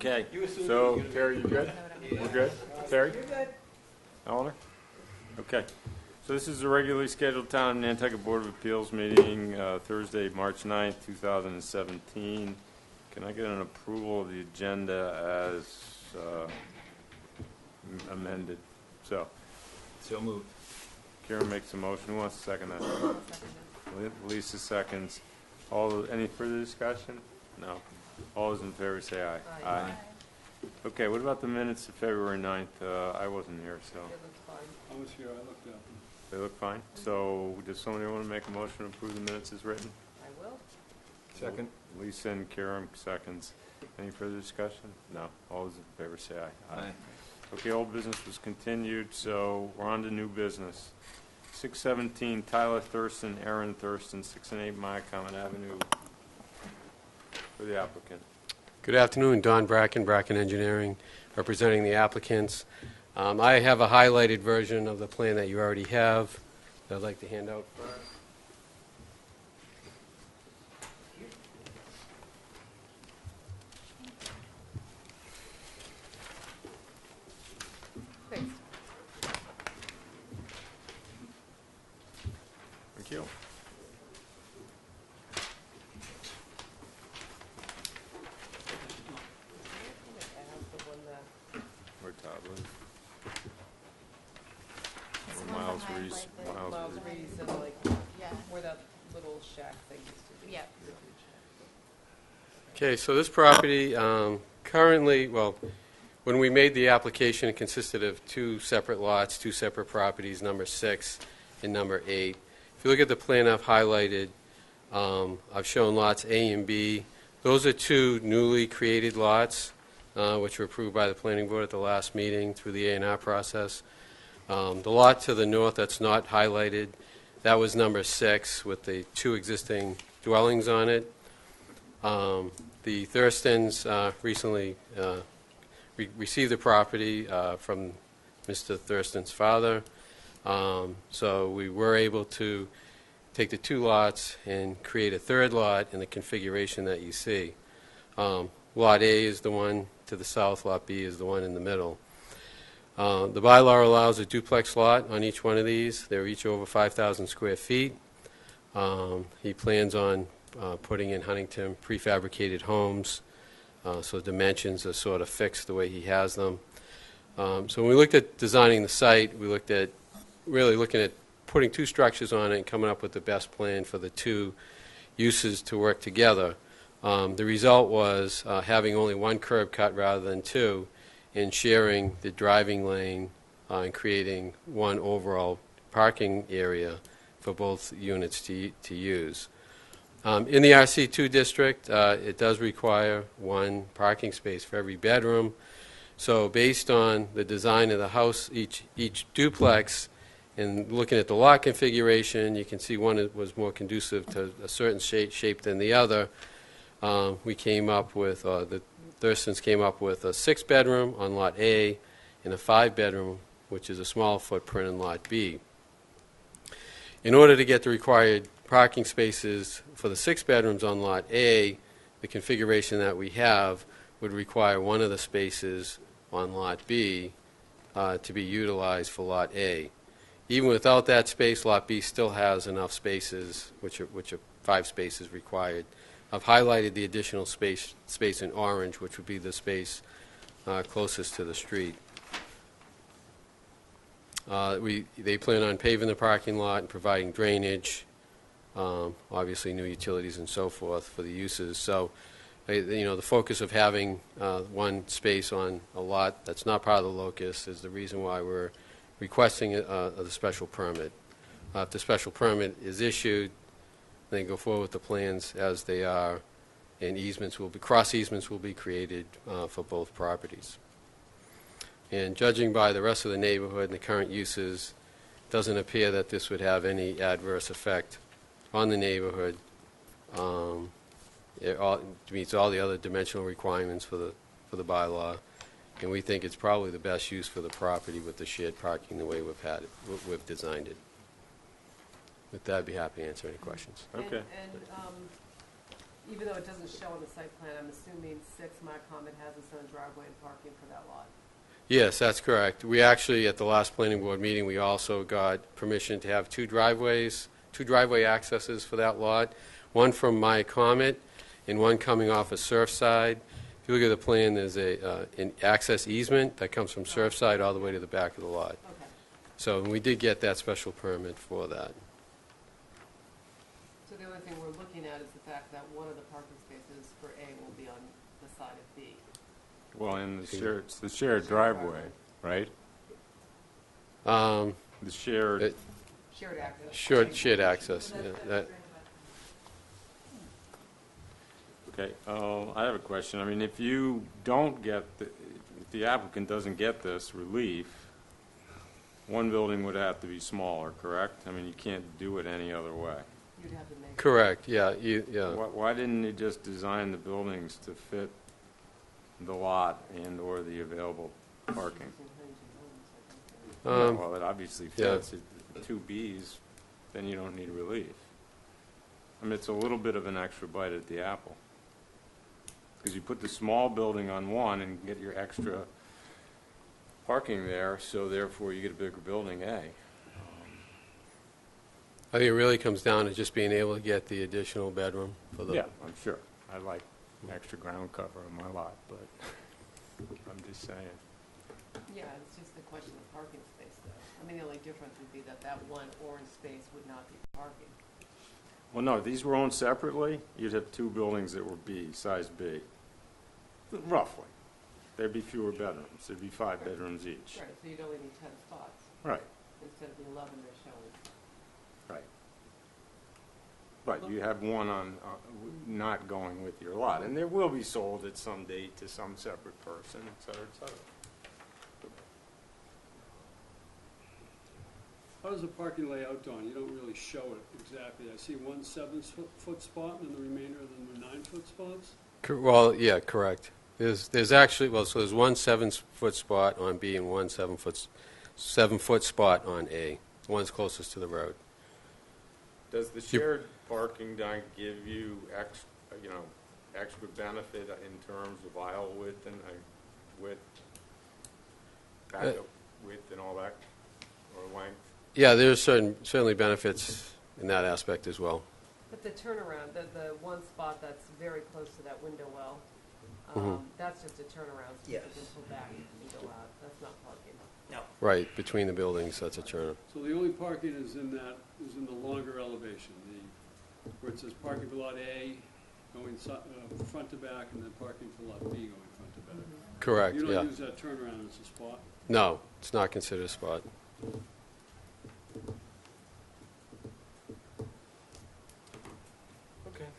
Okay, So, Terry, you good? We're good? Terry? You're good. Eleanor? okay. So this is a regularly scheduled Town of Nantucket Board of Appeals meeting, Thursday, March 9th, 2017. Can I get an approval of the agenda as amended? So, moved. Karen makes a motion. Who wants to second that? Lisa seconds. Any further discussion? No. All those in favor say aye. Aye. Okay, what about the minutes of February 9th? I wasn't here, so It looks fine. I was here, I looked at them. they look fine. So does somebody want to make a motion to approve the minutes as written? I will. Second. Lisa and Karen seconds. Any further discussion? No. All those in favor say aye. Aye. Okay, old business was continued, so we're on to new business. 617 Tyler Thurston, Aaron Thurston, 6 and 8 Mycommon Avenue, for the applicant. Good afternoon, Don Bracken, Bracken Engineering, representing the applicants. I have a highlighted version of the plan that you already have that I'd like to hand out first. Thanks. Thank you. I have the one that, Where Todd lives. It's Where the one Miles behind, Reese. like, the- Miles Miles Reese. Reese and like, Yeah. where that little shack thing used to be. Yep. Okay, so this property currently, well, when we made the application, it consisted of two separate lots, two separate properties, number 6 and number 8. If you look at the plan I've highlighted, I've shown lots A and B. Those are two newly created lots, which were approved by the planning board at the last meeting through the A&R process. The lot to the north that's not highlighted, that was number 6 with the two existing dwellings on it. The Thurstons recently received the property from Mr. Thurston's father. So we were able to take the two lots and create a third lot in the configuration that you see. Lot A is the one to the south, Lot B is the one in the middle. The bylaw allows a duplex lot on each one of these. They're each over 5,000 square feet. He plans on putting in Huntington prefabricated homes, so dimensions are sort of fixed the way he has them. So when we looked at designing the site, we looked at really looking at putting two structures on it and coming up with the best plan for the two uses to work together. The result was having only one curb cut rather than two, and sharing the driving lane and creating one overall parking area for both units to use. In the RC2 district, it does require one parking space for every bedroom. So based on the design of the house, each duplex, and looking at the lot configuration, you can see one that was more conducive to a certain shape than the other. We came up with, the Thurstons came up with a 6-bedroom on Lot A and a 5-bedroom, which is a small footprint in Lot B. In order to get the required parking spaces for the 6 bedrooms on Lot A, the configuration that we have would require one of the spaces on Lot B to be utilized for Lot A. Even without that space, Lot B still has enough spaces, which are 5 spaces required. I've highlighted the additional space in orange, which would be the space closest to the street. They plan on paving the parking lot and providing drainage, obviously new utilities and so forth for the uses. So, the focus of having one space on a lot that's not part of the locus is the reason why we're requesting the special permit. If the special permit is issued, then go forward with the plans as they are, and cross easements will be created for both properties. And judging by the rest of the neighborhood and the current uses, it doesn't appear that this would have any adverse effect on the neighborhood. It meets all the other dimensional requirements for the bylaw, and we think it's probably the best use for the property with the shared parking the way we've designed it. With that, I'd be happy to answer any questions. Okay. And Even though it doesn't show on the site plan, I'm assuming 6 Mile Common has its own driveway and parking for that lot. Yes, that's correct. We actually, at the last planning board meeting, we also got permission to have two driveway accesses for that lot, one from My Comet and one coming off of Surfside. If you look at the plan, there's an access easement that comes from Surfside all the way to the back of the lot. Okay. So we did get that special permit for that. So the only thing we're looking at is the fact that one of the parking spaces for A will be on the side of B. Well, and it's the shared driveway, right? The shared, Shared access. Shared access, yeah. okay, I have a question. I mean, if you don't get, if the applicant doesn't get this relief, one building would have to be smaller, correct? I mean, you can't do it any other way. You'd have to make. Correct, yeah, yeah. Why didn't you just design the buildings to fit the lot and/or the available parking? Well, it obviously yeah. fits. Two Bs, then you don't need relief. I mean, it's a little bit of an extra bite at the apple. Because you put the small building on one and get your extra parking there, so therefore you get a bigger building, A. I think it really comes down to just being able to get the additional bedroom for the... Yeah, I'm sure. I like extra ground cover on my lot, but I'm just saying. Yeah, it's just a question of parking space, though. I mean, the only difference would be that that one orange space would not be parking. Well, no, if these were owned separately, you'd have two buildings that were B, size B. Roughly. There'd be fewer bedrooms. There'd be 5 bedrooms each. Right, so you'd only need 10 spots Right, instead of the 11 they're showing. right. But you have one on, not going with your lot, and there will be sold at some date to some separate person, et cetera, et cetera. How does the parking layout done? You don't really show it exactly. I see one 7-foot spot and the remainder of them are 9-foot spots. Well, yeah, correct. There's actually, well, so there's one 7-foot spot on B and one 7-foot spot on A. One's closest to the road. Does the shared parking down give you extra benefit in terms of aisle width and width, backup width and all that, or length? Yeah, there's certainly benefits in that aspect as well. But the turnaround, the one spot that's very close to that window well, that's just a turnaround, so you can pull back and go out. That's not parking. Right, between the buildings, that's a turn. So the only parking is in the longer elevation, where it says parking for lot A going front to back, and then parking for lot B going front to back. Correct, You yeah. don't use that turnaround as a spot? No, it's not considered a spot. Okay.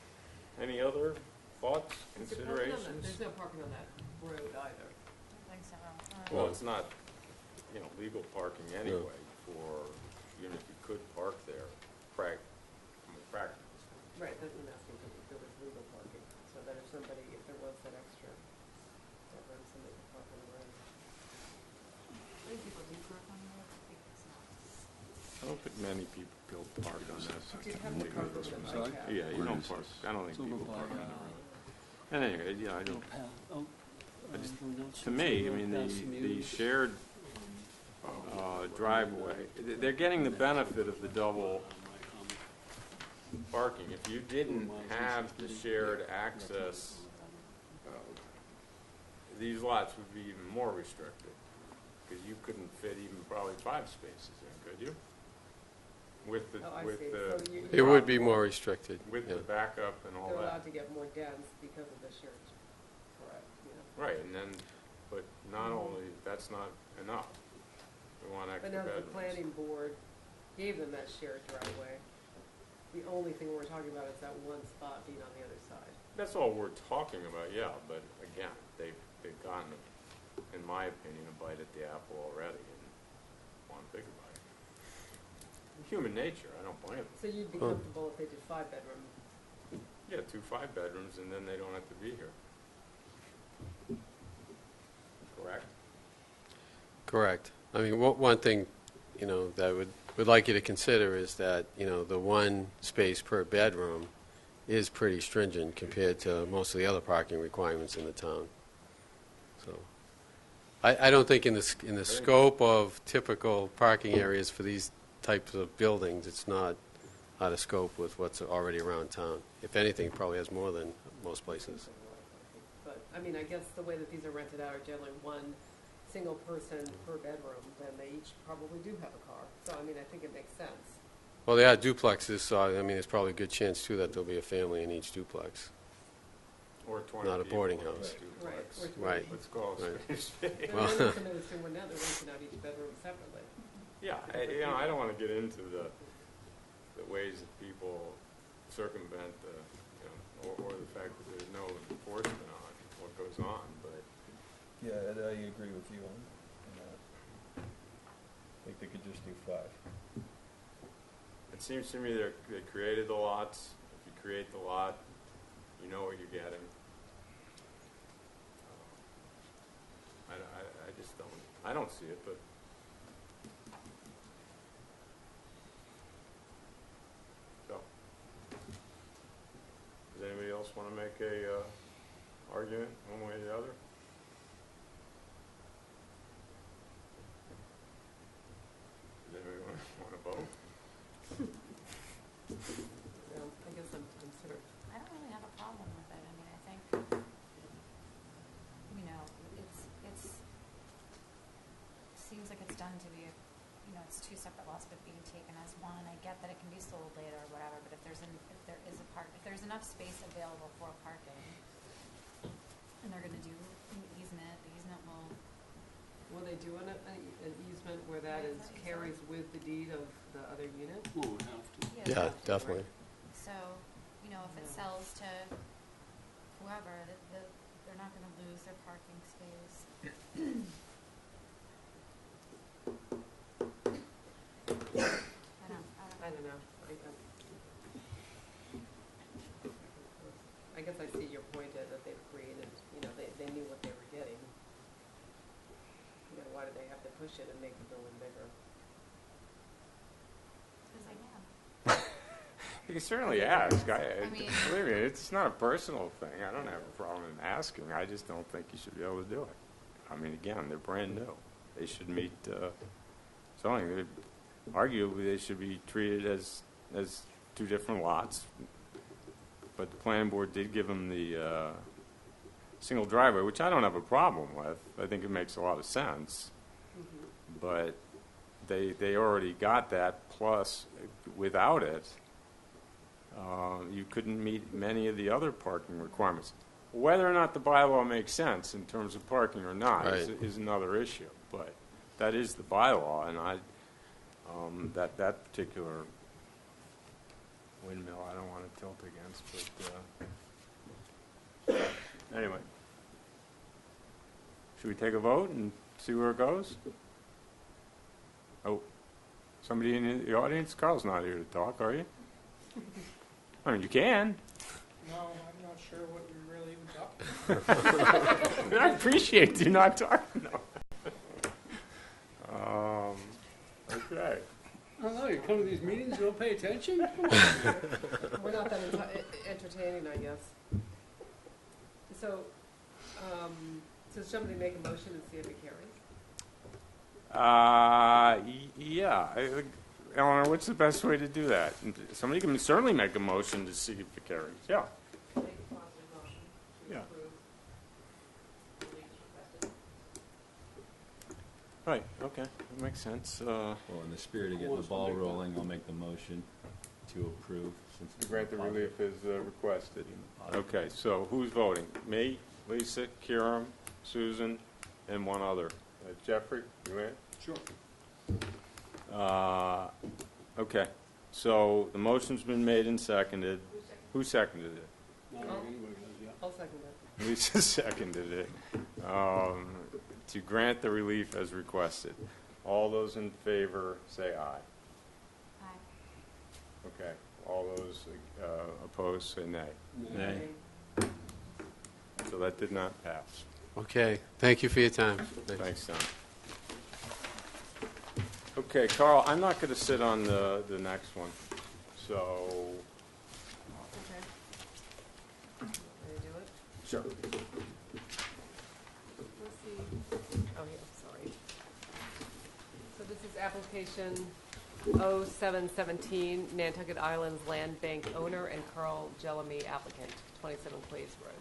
Any other thoughts, Is there parking on that? considerations? There's no parking on that road either. Well, it's not, legal parking anyway for, even if you could park there, from a practical standpoint. Right, that's what I'm asking, if there was legal parking, so that if there was that extra, that room, somebody could park on the road. I think people do park on the road, I think it's not. I don't think many people park on this. Do you have to park over the Sorry? bike path? Yeah, you don't park, I don't think people park on the road. And anyway, I don't, to me, I mean, the shared driveway, they're getting the benefit of the double parking. If you didn't have the shared access, these lots would be even more restricted, because you couldn't fit even probably 5 spaces in, could you? With the, Oh, I with see. the. So you- It would be more restricted. With yeah. the backup and all They're that. allowed to get more dense because of the shared, correct, yeah. Right, and then, but not only, that's not enough. We want But extra now that bedrooms. the planning board gave them that shared driveway, the only thing we're talking about is that one spot being on the other side. That's all we're talking about, yeah, but again, they've gotten, in my opinion, a bite at the apple already and want a bigger bite. Human nature, I don't blame them. So you'd be Oh. comfortable if they did 5-bedroom? Yeah, 2 5-bedrooms, and then they don't have to be here. Correct? Correct. I mean, one thing, that would like you to consider is that, the one space per bedroom is pretty stringent compared to most of the other parking requirements in the town. So, I don't think in the scope of typical parking areas for these types of buildings, it's not out of scope with what's already around town. If anything, it probably has more than most places. But, I mean, I guess the way that these are rented out are generally one single person per bedroom, then they each probably do have a car. So, I mean, I think it makes sense. Well, they are duplexes, so I mean, there's probably a good chance, too, that there'll be a family in each duplex. Or 20 Not a people boarding in house. duplex. Right. Right. Let's call it Right. space. Well, they're renting out each bedroom separately. Yeah, I don't want to get into the ways that people circumvent or the fact that there's no enforcement on what goes on, but Yeah, I agree with you on that. I think they could just do 5. it seems to me they created the lots. If you create the lot, you know what you're getting. I just don't see it, but so. Does anybody else want to make a argument one way or the other? Does anybody want to vote? I guess I'm sort of, I don't really have a problem with it. I mean, I think, you know, seems like it's done to be, it's 2 separate lots but being taken as one. And I get that it can be sold later or whatever, but if there's enough space available for parking, and they're going to do an easement, the easement will they do an easement where that is carries with the deed of the other unit? Well, we have to. Yeah, definitely. So, if it sells to whoever, they're not going to lose their parking space. I don't know. I guess I see your point that they've created, they knew what they were getting. Why do they have to push it and make the building bigger? Because they can. You can certainly ask. I mean- Believe me, it's not a personal thing. I don't have a problem in asking. I just don't think you should be able to do it. I mean, again, they're brand new. They should meet zoning. Arguably, they should be treated as 2 different lots. But the planning board did give them the single driveway, which I don't have a problem with. I think it makes a lot of sense. Mm-hmm. But they already got that, plus without it, you couldn't meet many of the other parking requirements. Whether or not the bylaw makes sense in terms of parking or not is another issue. But that is the bylaw, and that particular windmill I don't want to tilt against. But anyway, should we take a vote and see where it goes? Oh, somebody in the audience? Carl's not here to talk, are you? I mean, you can. No, I'm not sure what you're really even talking about. I appreciate you not talking. No. Okay. I don't know, you come to these meetings, you don't pay attention? We're not that entertaining, I guess. So, somebody make a motion and see if it carries? Yeah. Eleanor, what's the best way to do that? Somebody can certainly make a motion to see if it carries. Yeah. Make a positive motion to Yeah. approve the relief requested. Right. Okay. That makes sense. Well, in the spirit of getting the ball rolling, I'll make the motion to approve. Since To grant the relief is requested. Okay. So who's voting? Me, Lisa, Kiram, Susan, and one other. Jeffrey, you in? Sure. Okay. So the motion's been made and seconded. Who seconded it? Not anybody does, yeah. I'll second that. Lisa seconded it. To grant the relief as requested. All those in favor say aye. Aye. Okay. All those opposed say nay. Nay. So that did not pass. Okay, thank you for your time. Thanks, Don. Okay, Carl, I'm not going to sit on the next one. So Okay. Sure. Let's see. Oh, yeah, sorry. So this is application 0717, Nantucket Islands Land Bank owner and Carl Jellamy applicant, 27 Quays Road.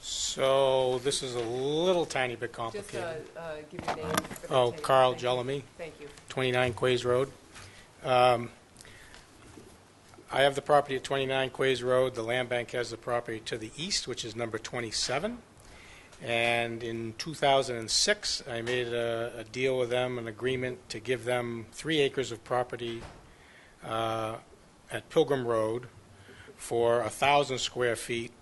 So this is a little tiny bit Just complicated. give your name. for the Oh, tape. Carl Thank you. Jellamy, Thank you. 29 Quays Road. I have the property at 29 Quays Road. The land bank has the property to the east, which is number 27. And in 2006, I made a deal with them, an agreement to give them 3 acres of property at Pilgrim Road for 1,000 square feet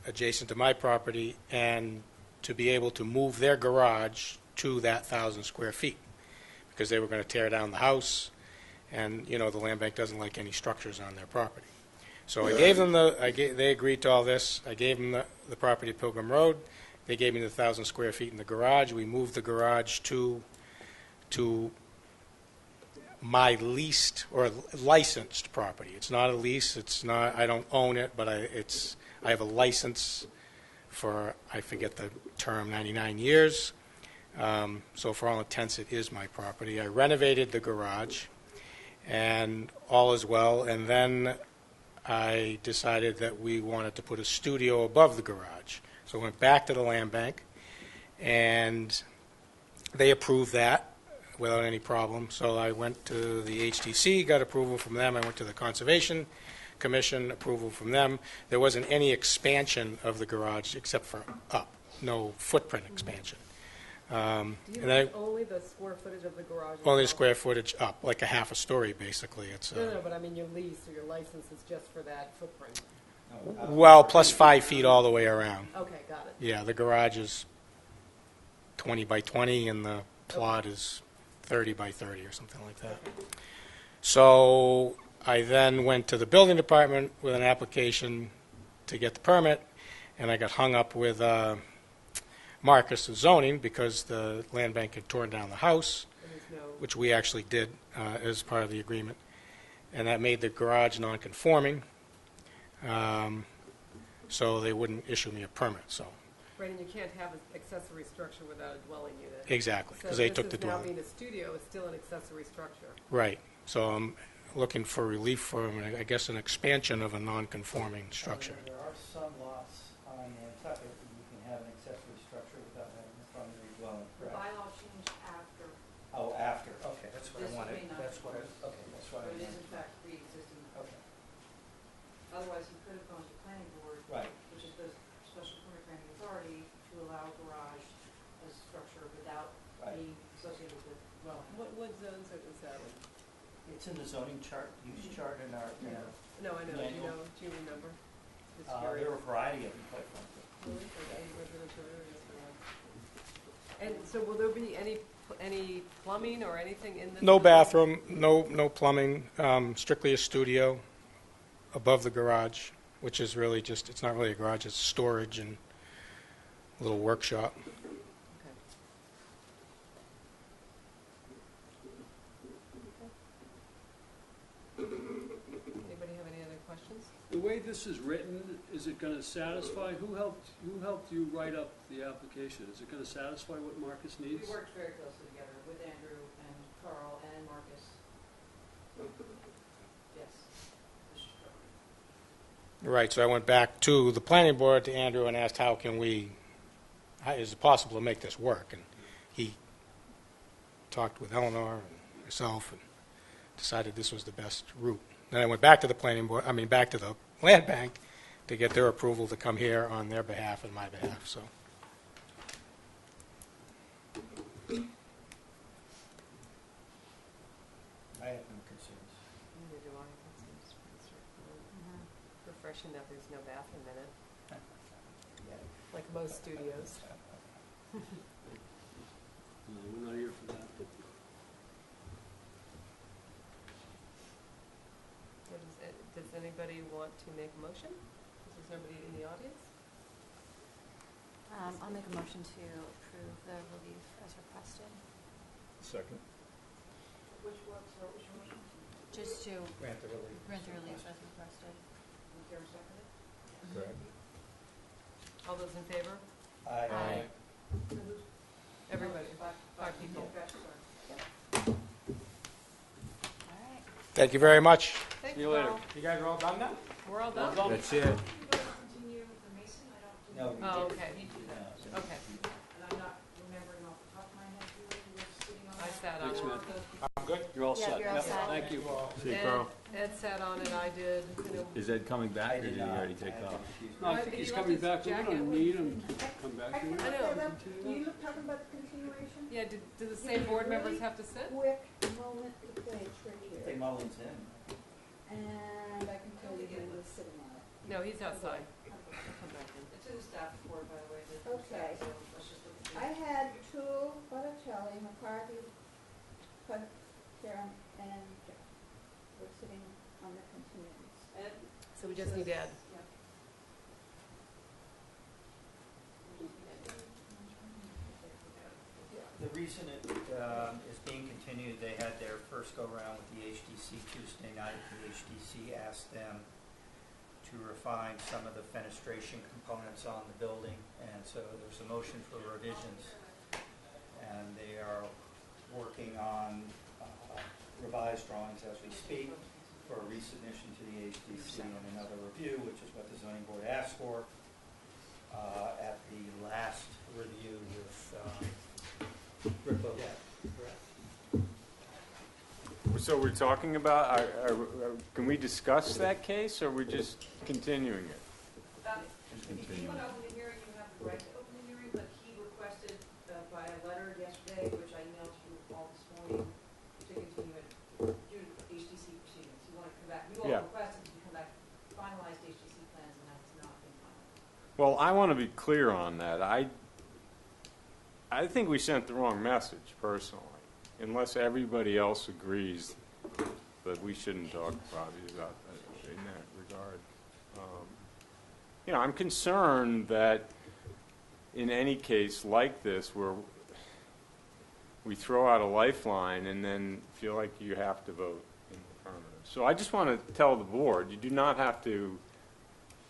adjacent to my property, and to be able to move their garage to that 1,000 square feet, because they were going to tear down the house, and, you know, the land bank doesn't like any structures on their property. So I gave them they agreed to all this. I gave them the property at Pilgrim Road. They gave me the 1,000 square feet in the garage. We moved the garage to my leased or licensed property. It's not a lease. It's not. I don't own it, but I have a license for, I forget the term, 99 years. So for all intents, it is my property. I renovated the garage, and all is well. And then I decided that we wanted to put a studio above the garage. So I went back to the land bank, and they approved that without any problem. So I went to the HTC, got approval from them. I went to the Conservation Commission, approval from them. There wasn't any expansion of the garage except for up, no footprint expansion. Do you And have only the square footage of the garage? only itself? square footage up, like a half a story, basically. It's No, but I mean your lease or your license is just for that footprint. well, plus 5 feet all the way around. Okay, got it. Yeah, the garage is 20 by 20, and the plot is 30 by 30 or something like that. So I then went to the building department with an application to get the permit, and I got hung up with Marcus of zoning because the land bank had torn down the house, And there's no, which we actually did as part of the agreement, and that made the garage non-conforming, so they wouldn't issue me a permit. So right, and you can't have an accessory structure without a dwelling unit. exactly, because they took the So this is now dwelling. being a studio, it's still an accessory structure. Right. So I'm looking for relief for, I guess, an expansion of a non-conforming structure. There are some lots on Nantucket that you can have an accessory structure without having a primary dwelling, The correct? bylaw changed after, Oh, after, okay, that's what I This wanted, may not that's what, be. okay, that's what but I it is wanted. in fact pre-existing. Okay, Otherwise, he could have gone to planning board, right, which is the special permit granting authority, to allow a garage as a structure without right. being associated with dwelling. What zones is that in? It's in the zoning chart, use chart in our, No, I know, Manual. do you remember? Just there curious. are a variety of them, quite frankly. Really? Okay, residential areas for that. And so will there be any plumbing or anything in this? No building? bathroom, no plumbing, strictly a studio above the garage, which is really just, it's not really a garage, it's storage and a little workshop. Okay. Anybody have any other questions? The way this is written, is it gonna satisfy, who helped you write up the application? Is it gonna satisfy what Marcus We needs? worked very closely together with Andrew and Carl and Marcus. Yes. This is correct. Right, so I went back to the planning board, to Andrew, and asked how is it possible to make this work? And he talked with Eleanor and myself and decided this was the best route. Then I went back to the back to the land bank to get their approval to come here on their behalf and my behalf, so. I have no concerns. Neither do I. That seems pretty straightforward. Mhm. Refreshing that there's no bathroom in it, like most studios. No, we're not here for that. Does anybody want to make a motion? Is there somebody in the audience? I'll make a motion to approve the relief as requested. Second. Which was, or which motion? Just to Grant the relief. grant the relief as requested. Karen seconded? Correct. All those in favor? Aye. Everybody, five people. Gotcha, sorry. All right. Thank you very much. Thanks, See you later. Carl. You guys are all done now? We're all done? That's it. You guys continue the Mason? I don't. No, we Oh, didn't. okay. You do that. No. Okay. And I'm not remembering off the top of my head who was sitting on I that. sat on Thanks, it. Matt. I'm good. You're all Yeah, set. you're all Yep, set. Thank you. See you, Ed- Carl. Ed sat on it, I did. You know, Is Ed coming back, I or did did he not. already take I had off? to excuse No, I Why think did he's he coming left his back. We jacket don't with need you? him to come back. Do we? I know. You talking about the continuation? Yeah, do the same board members have to sit? Quick moment to play, it's right They here. Mullins in. And I can tell you who was sitting on it. No, he's outside. I'll come back in. It's in the staff report, by the way. Okay. So let's just look at I had two, Botticelli, McCarthy, Karen, and Jeff were sitting on the continuance. Ed? So we just need Ed. The reason it is being continued, they had their first go-round with the HDC Tuesday night. The HDC asked them to refine some of the fenestration components on the building, and so there's a motion for revisions. And they are working on revised drawings as we speak for a resubmission to the HDC and another review, which is what the zoning board asked for at the last review with Rick Bodett, correct? So we're talking about, can we discuss that case, or we're just continuing it? If you want to open the hearing, you have the right to open the hearing, but he requested by a letter yesterday, which I emailed to you all this morning, to continue it due to HDC proceedings. You want to come back, you all Yeah. requested to come back, finalize HDC plans, and that's not been finalized. Well, I want to be clear on that. I think we sent the wrong message, personally, unless everybody else agrees that we shouldn't talk probably about that in that regard. I'm concerned that in any case like this, where we throw out a lifeline and then feel like you have to vote in the affirmative. So I just want to tell the board, you do not have to,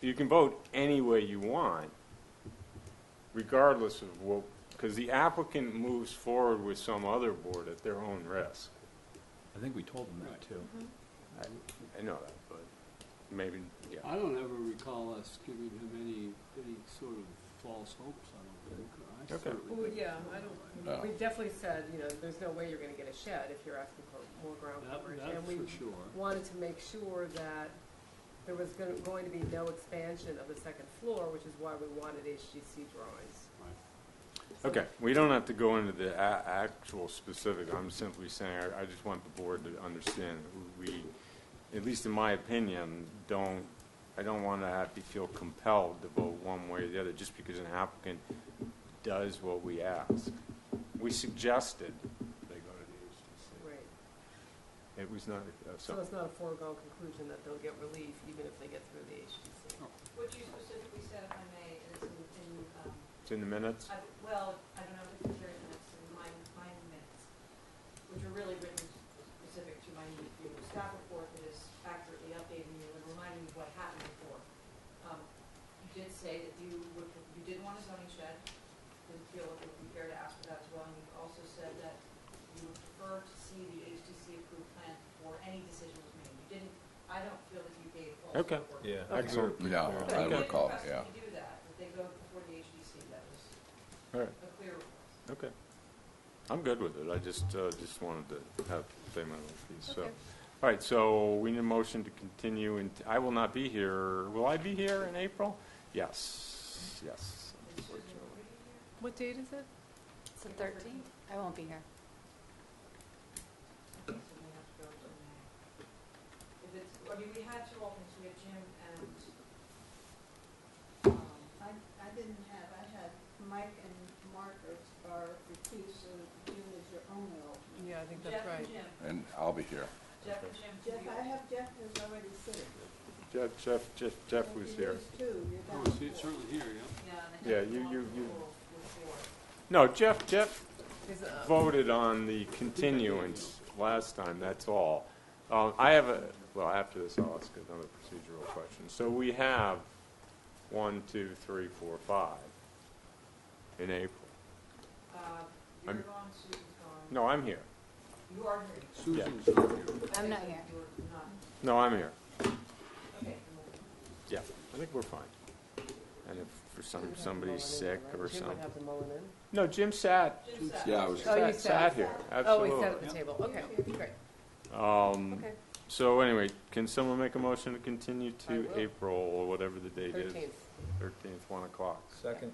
you can vote any way you want, regardless of what, because the applicant moves forward with some other board at their own risk. I think we told them that, too. I know that, but maybe, yeah. I don't ever recall us giving him any sort of false hopes, I don't think. I Okay. certainly Well, think yeah, we're I right. don't, we definitely said, there's no way you're gonna get a shed if you're asking for more ground coverage. That And we for sure. wanted to make sure that there was going to be no expansion of the second floor, which is why we wanted HGC drawings. Okay, we don't have to go into the actual specific. I'm simply saying, I just want the board to understand that we, at least in my opinion, I don't want to have to feel compelled to vote one way or the other just because an applicant does what we ask. We suggested they go to the HDC. Right. It was not, So it's not a foregone conclusion that they'll get relief even if they get through the HGC. What you specifically said, if I may, is it's in the minutes? well, I don't know if it's here in the minutes, in my minutes, which are really written specific to my need for you. The staff report that is accurately updating you and reminding you what happened before. You did say that you didn't want a zoning shed, didn't feel it would be fair to ask for that as well, and you've also said that you would prefer to see the HTC approved plan before any decision was made. You didn't, I don't feel that you gave false Okay. support. Yeah. Excellent. Yeah, But I you did recall, request yeah. that you do that they go before the HDC. That was All right. a clear request. Okay. I'm good with it. I just wanted to say my little piece. So, Okay. all right. So we need a motion to continue, and I will not be here. Will I be here in April? Yes. Yes. Unfortunately. What date is it? It's the 13th. I won't be here. So we have to go to May. We had two alternates, we had Jim and, I didn't have, I had Mike and Mark are recused, so Jim is your only alternate. Yeah, I think that's Jeff right. and Jim. And I'll be here. Jeff and Jim. Jeff, I have Jeff who's already sitting. Jeff was here. There's two, you're Oh, down see, to four. certainly here, yeah. Yeah, and Yeah, then you- with four. No, Jeff Is, voted on the continuance last time. That's all. I have well, after this, I'll ask another procedural question. So we have 1, 2, 3, 4, 5 in April. You're I'm- gone, Susan's gone. No, I'm here. You are here. Susan's not here. I'm not Okay, here. so you're not. No, I'm here. Okay. Yeah, I think we're fine. And if for somebody's sick or Jim something. would have to mull it in. No, Jim sat. Jim sat. Yeah, I was. Oh, you Sat sat. here. Oh, Absolutely. we sat at the table. Okay, great. Okay. So anyway, can someone make a motion to continue I to will. April or whatever the date is? 13th. 13th, 1 o'clock. Second?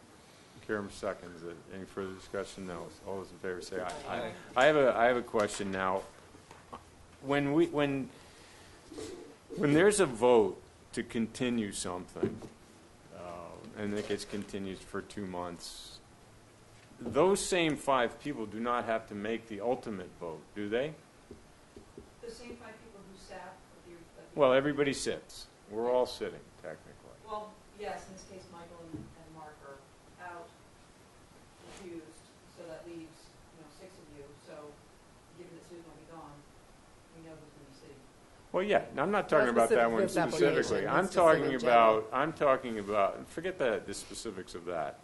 Karen seconds it. Any further discussion? No. All those in favor say aye. Aye. I have a question now. When there's a vote to continue something, and it gets continued for 2 months, those same 5 people do not have to make the ultimate vote, do they? The same 5 people who sat at the. Well, everybody sits. We're all sitting, technically. Well, yes, in this case, Michael and Mark are out, confused, so that leaves, 6 of you. So, given that Susan will be gone, we know who's going to be sitting. Well, yeah, I'm not talking about that one specific to this specifically. application. I'm It's just like in general. talking about, forget the specifics of that.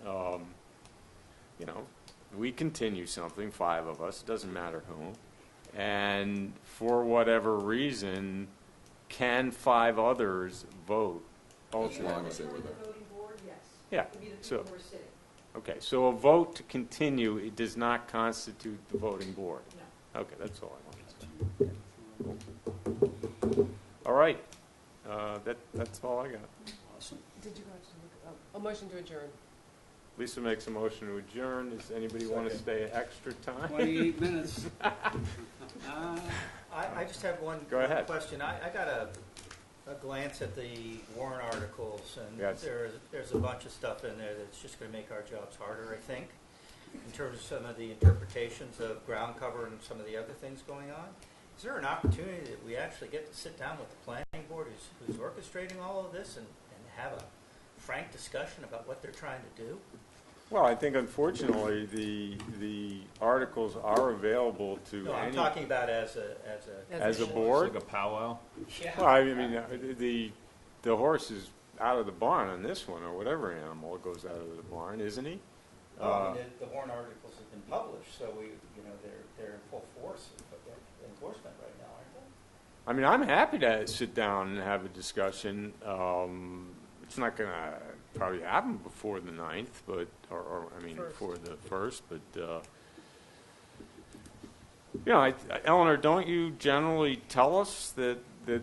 We continue something, 5 of us, doesn't matter who, and for whatever reason, can 5 others vote As ultimately? long as they were The there. voting board, yes. Yeah, It would be the so- people who are sitting. Okay, so a vote to continue, it does not constitute the voting board? No. Okay, that's all I wanted to know. All right, that's all I got. Awesome. Did you go to look, a motion to adjourn? Lisa makes a motion to adjourn. Does anybody want to stay extra time? 28 minutes. I just have one Go ahead. question. I got a glance at the warrant articles, and Yes. there's a bunch of stuff in there that's just going to make our jobs harder, I think, in terms of some of the interpretations of ground cover and some of the other things going on. Is there an opportunity that we actually get to sit down with the planning board who's orchestrating all of this and have a frank discussion about what they're trying to do? Well, I think unfortunately, the articles are available to No, I'm any, talking about as a as a It's board. like a powwow. yeah. Well, I mean, the horse is out of the barn on this one, or whatever animal goes out of the barn, isn't he? Well, I mean, the warrant articles have been published, so they're in full force of enforcement right now, aren't they? I mean, I'm happy to sit down and have a discussion. It's not going to probably happen before the 9th, but, or I mean, before the 1st, but, Eleanor, don't you generally tell us that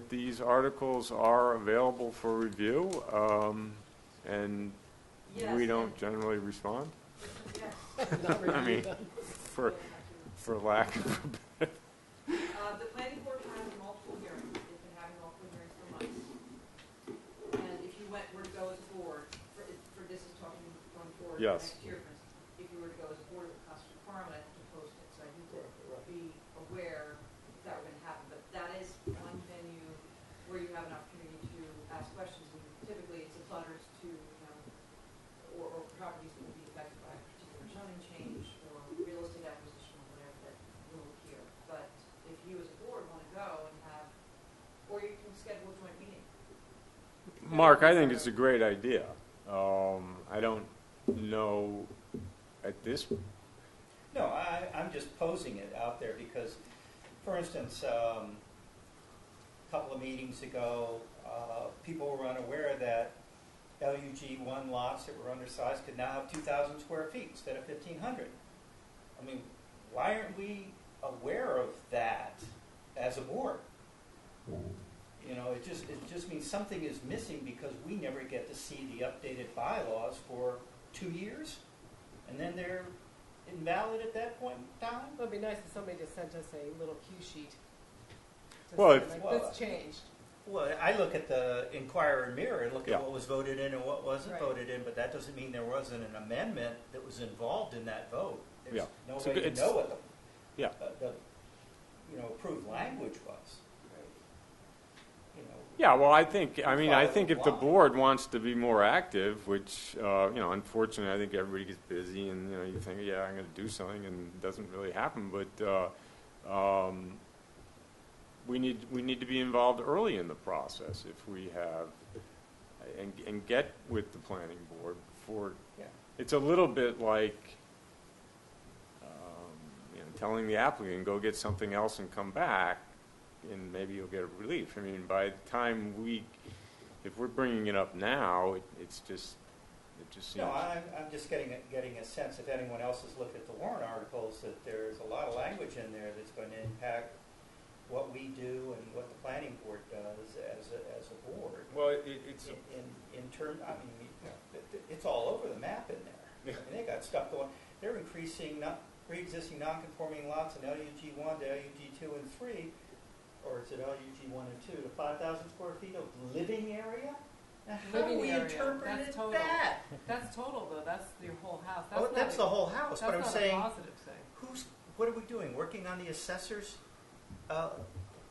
these articles are available for review, and Yes, we and- don't generally respond? Yes. Not I mean, review. for lack of a The planning board has multiple hearings. They've been having multiple hearings for months. And if you were to go as a board, for this is talking going forward Yes. next year, for instance, if you were to go as a board, it would cost a requirement to post it. So I need to be aware if that were going to happen. But that is one venue where you have an opportunity to ask questions. And typically, it's abutters to, or properties that will be affected by a particular zoning change or real estate acquisition or whatever that will appear. But if you as a board want to go and have, or you can schedule a joint meeting. Mark, I think it's a great idea. I don't know at this. No, I'm just posing it out there because, for instance, a couple of meetings ago, people were unaware that LUG 1 lots that were undersized could now have 2,000 square feet instead of 1,500. I mean, why aren't we aware of that as a board? It just means something is missing because we never get to see the updated bylaws for 2 years, and then they're invalid at that point in time. It would be nice if somebody just sent us a little cue sheet. to Well, say, if- like, this changed. Well, I look at the Inquirer and Mirror and look Yeah. at what was voted in and what wasn't Right. voted in, but that doesn't mean there wasn't an amendment that was involved in that vote. There's Yeah. no It's a way good- to it's- know what Yeah. the approved language was. Yeah, well, I think if the Why? board wants to be more active, which, unfortunately, I think everybody gets busy and, you think, yeah, I'm going to do something and it doesn't really happen. But we we need to be involved early in the process if we have, and get with the planning board before. Yeah. It's a little bit like, telling the applicant, go get something else and come back, and maybe you'll get a relief. I mean, by the time if we're bringing it up now, it just seems. No, I'm just getting a sense, if anyone else has looked at the warrant articles, that there's a lot of language in there that's going to impact what we do and what the planning board does as a board. Well, it's in term. I mean, it's all over the map in there. I mean, they got stuff going. They're increasing pre-existing non-conforming lots in LUG 1 to LUG 2 and 3, or is it LUG 1 and 2 to 5,000 square feet of living area? Now, how do we interpret That's total. that? That's total, though. That's your whole house. That's the whole house. That's But I'm not saying, a positive thing. what are we doing? Working on the assessor's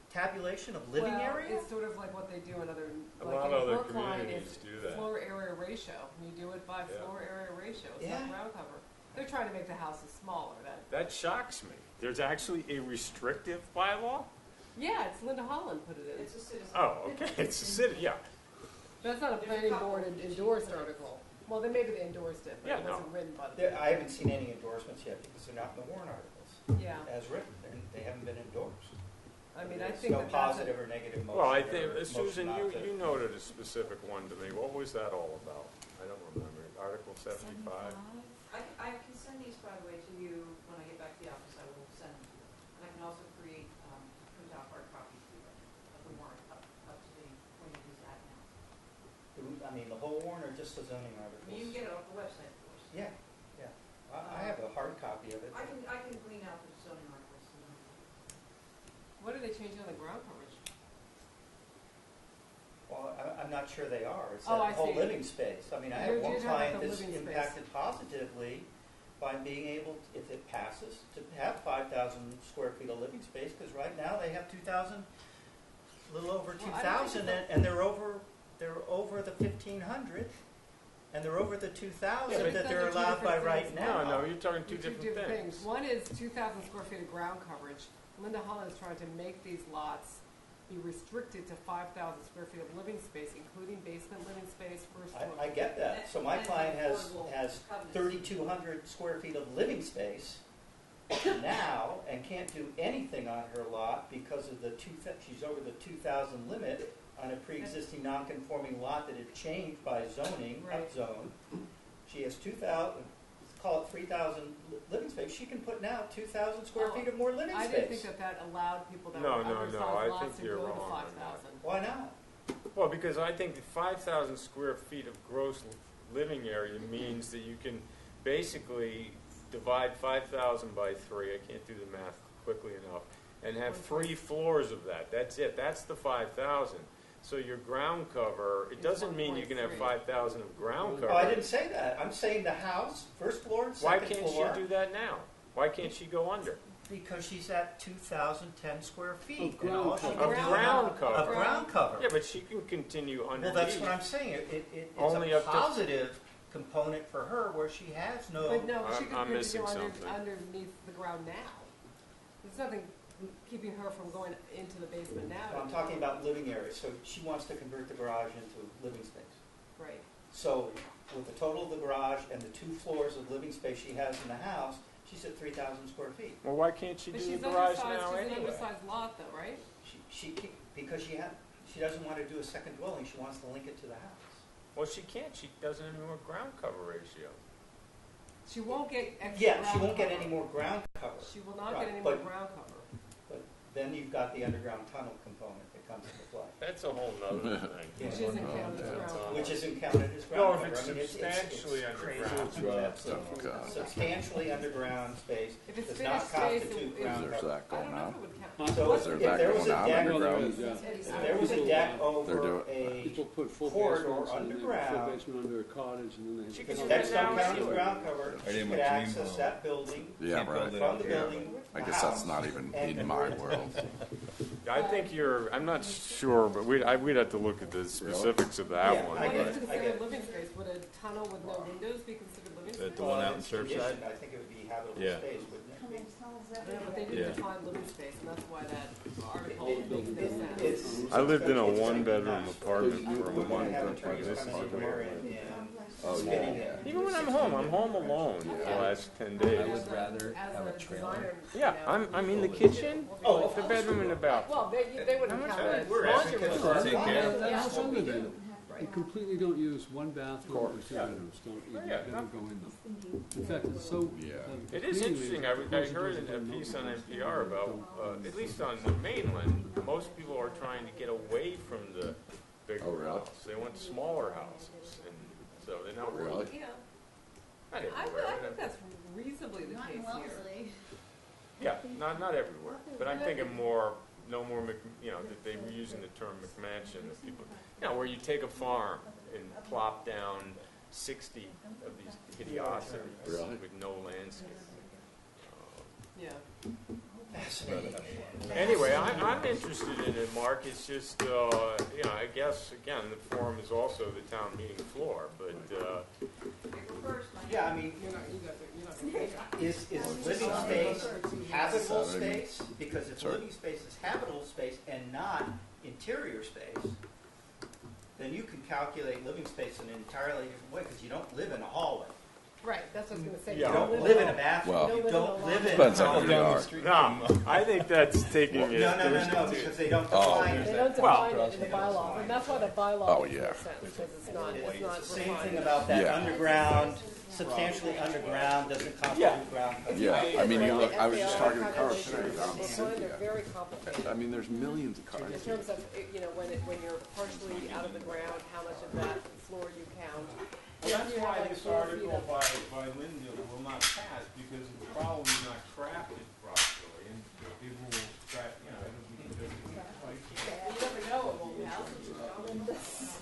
tabulation of living well, area? It's sort of like what they do in other, A like lot in of other Brookline, communities it's do that. floor area ratio. You do it by floor area ratio. It's not Yeah. ground cover. They're trying to make the houses smaller. That shocks me. There's actually a restrictive bylaw? Yeah, it's Linda Holland put it in. It's a citizen. Oh, okay, it's a city, yeah. That's not a planning board endorsed article. Well, then maybe they endorsed it, but Yeah, it no. wasn't written by the. I haven't seen any endorsements yet because they're not in the warrant articles Yeah, as written. They haven't been endorsed. I mean, I There's think no that's positive or negative motion. Well, I or think, motion Susan, not to- you noted a specific one to me. What was that all about? I don't remember. Article 75? I can send these, by the way, to you when I get back to the office. I will send them. And I can also create, print out hard copies for you of the warrant up to the point it is at now. I mean, the whole warrant or just the zoning I articles? mean, you can get it off the website, of course. Yeah, yeah. I have a hard copy of it. I can clean out the zoning articles. what are they changing on the ground coverage? Well, I'm not sure they are. It's Oh, that I whole see. living space. I mean, I You're have one talking about client the that's living space. impacted positively by being able, if it passes, to have 5,000 square feet of living space, because right now they have 2,000, a little over Well, I don't 2,000, think and they're over the 1,500, and they're over the 2,000 Yeah, but that they're those are two allowed by different right things. now. No, you're talking two They're different things. One is 2,000 square feet of ground coverage. Linda Holland is trying to make these lots be restricted to 5,000 square feet of living space, including basement living space, first floor. I get that. So my That's client has covenants. 3,200 square feet of living space now and can't do anything on her lot because of she's over the 2,000 limit on a pre-existing non-conforming lot that had changed by zoning, Right. upzone. She has 2,000, call it 3,000 living space. She can put now 2,000 square Oh, feet of more living I space. didn't think that allowed people that No, were no, no, I undersized think lots to you're go to wrong on that. 5,000. Why not? Well, because I think the 5,000 square feet of gross living area means that you can basically divide 5,000 by 3, I can't do the math quickly enough, and have 3 floors of that. That's it. That's the 5,000. So your ground cover, it It's doesn't mean you can have 1.3. 5,000 of ground cover. Oh, I didn't say that. I'm saying the house, first floor and Why second can't floor. she do that now? Why can't she go under? Because she's at 2,010 square feet. Of and ground all she cover. can Of do- ground cover. Of ground cover. Yeah, but she can continue underneath. Well, that's what I'm saying. It's Only a up to- positive component for her where she has no... But no, she I'm could missing continue something. underneath the ground now. There's nothing keeping her from going into the basement now. I'm talking about living areas. So she wants to convert the garage into living space. Right. So with the total of the garage and the 2 floors of living space she has in the house, she's at 3,000 square feet. Well, why can't she But do the she's garage undersized, now she's an anyway? undersized lot though, right? Because she doesn't want to do a second dwelling. She wants to link it to the house. Well, she can't. She doesn't have any more ground cover ratio. She won't get extra Yeah, she ground won't get cover. any more ground cover. She will not Right, get any more but- ground cover. But then you've got the underground tunnel component that comes into play. That's a whole nother thing. Which isn't counted as ground cover. Which isn't counted as No, ground if cover. it's I mean, substantially crazy. underground. Substantially underground space If it's does not finished space, constitute it- ground There's cover. that I don't going know if on. it would count. So Is there if that there was going a on deck, underground? if there was a deck They're over doing- a, People put full corridor basements and then full underground. basement under a cottage and then they have. She because can the do decks that don't now count as anyway. ground cover, I she didn't could dream access of- that building Yeah, from right. the building. I the guess that's house, not even and in my convert it. world. I think I'm not sure, but we'd have to look at the specifics of that Yeah, one. I What get is it, I get considered it. living space? Would a tunnel with no windows be considered living space? The one out in It's conditioned. Surfside? I think it would be habitable Yeah. space, wouldn't it? Yeah, but they Yeah. didn't define living space, and that's why that article. It making no sense. It's. I lived in a one-bedroom apartment You for a wouldn't month, have and attorneys this is coming a here real. and spinning it. Even when I'm home alone the last 10 days. I would rather As have a a trailer. designer, Yeah, I mean, the kitchen, the bedroom and the bathroom. well, they wouldn't How much have a we're laundry asking room. for Take care of Yeah. That's some of it. You completely don't use one bathroom or two bedrooms, don't, you Yeah, never go in them. In fact, it's so. It is interesting, I heard a piece on NPR about, at least on the mainland, most people are trying to get away from the bigger house. They want smaller houses, and so they're not really, You know, not I everywhere. think that's reasonably the case here. Yeah, not everywhere, but I'm thinking more, no more, that they were using the term McMansion, that people, where you take a farm and plop down 60 of these hideosities with no landscape. Yeah. Anyway, I'm interested in it, Mark. It's just, I guess, again, the forum is also the town meeting floor, but, Yeah, I mean, is living space habitable space? Because if living space is habitable space and not interior space, then you can calculate living space in an entirely different way, because you don't live in a hallway. Right, that's what I was gonna say. Yeah. You don't live in a bathroom. Well, You don't live in. depends on a who you are. no, I think that's taking it. No, because they don't define They it. don't Well- define it in the bylaw, and that's why the bylaw Oh, makes yeah. no sense, because it's not It's the same refined. thing about that Yeah. underground, substantially underground doesn't constitute ground cover. Yeah, I mean, you look, I was just FAR talking to Carl calculations today about are fine, they're very complicated. I mean, there's millions of cars. In terms of, when you're partially out of the ground, how much of that floor you count. Well, that's You have why like this 4 feet article of- by Linda will not pass, because it's probably not crafted properly, and people will scrap, it'll be just. You never know, it won't pass.